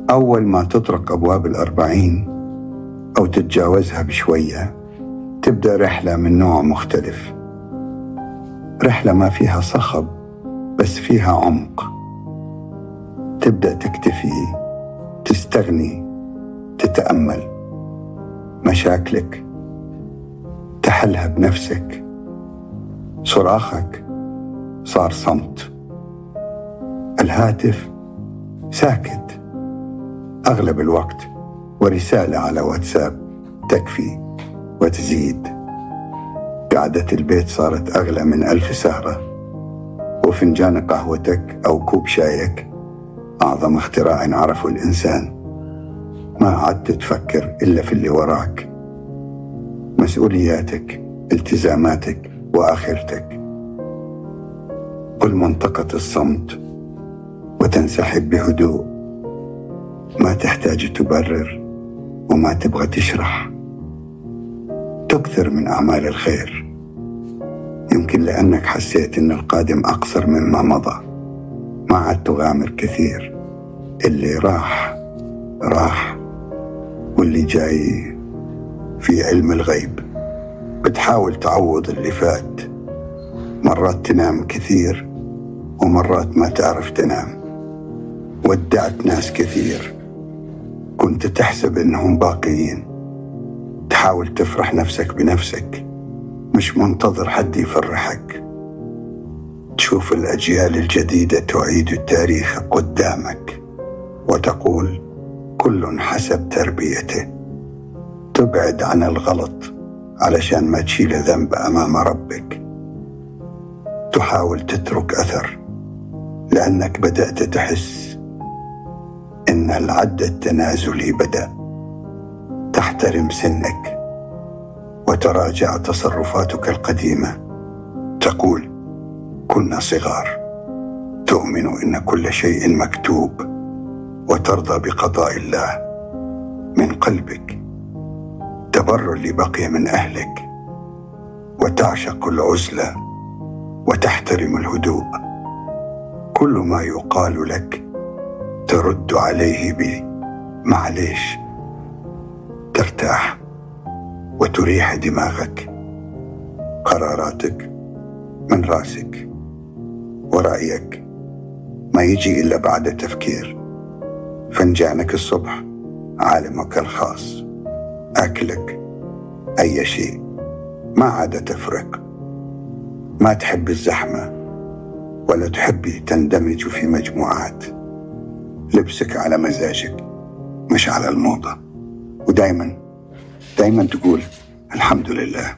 أول ما تطرق أبواب 40 أو تتجاوزها بشوية تبدأ رحلة من نوع مختلف، رحلة ما فيها صخب بس فيها عمق. تبدأ تكتفي، تستغني، تتأمل مشاكلك، تحلها بنفسك. صراخك صار صمت، الهاتف ساكت أغلب الوقت، ورسالة على واتساب تكفي وتزيد. قعدة البيت صارت أغلى من 1000 سهرة، وفنجان قهوتك أو كوب شايك أعظم اختراع عرفه الإنسان. ما عدت تفكر إلا في اللي وراك، مسؤولياتك، التزاماتك وآخرتك. قل منطقة الصمت وتنسحب بهدوء، ما تحتاج تبرر وما تبغى تشرح. تكثر من أعمال الخير، يمكن لأنك حسيت إن القادم أقصر مما مضى. ما عاد تغامر كثير، اللي راح راح، واللي جاي في علم الغيب. بتحاول تعوض اللي فات، مرات تنام كثير ومرات ما تعرف تنام. ودعت ناس كثير كنت تحسب إنهم باقيين. تحاول تفرح نفسك بنفسك، مش منتظر حد يفرحك. تشوف الأجيال الجديدة تعيد التاريخ قدامك وتقول كل حسب تربيته. تبعد عن الغلط علشان ما تشيل ذنب أمام ربك. تحاول تترك أثر لأنك بدأت تحس إن العد التنازلي بدأ. تحترم سنك وتراجع تصرفاتك القديمة. تقول كنا صغار. تؤمن إن كل شيء مكتوب وترضى بقضاء الله من قلبك. تبر اللي بقي من أهلك وتعشق العزلة وتحترم الهدوء. كل ما يقال لك ترد عليه بمعليش. ترتاح وتريح دماغك. قراراتك من راسك، ورأيك ما يجي إلا بعد تفكير. فنجانك الصبح عالمك الخاص. أكلك أي شيء، ما عاد تفرق. ما تحب الزحمة ولا تحبي تندمج في مجموعات. لبسك على مزاجك مش على الموضة. ودايما تقول الحمد لله.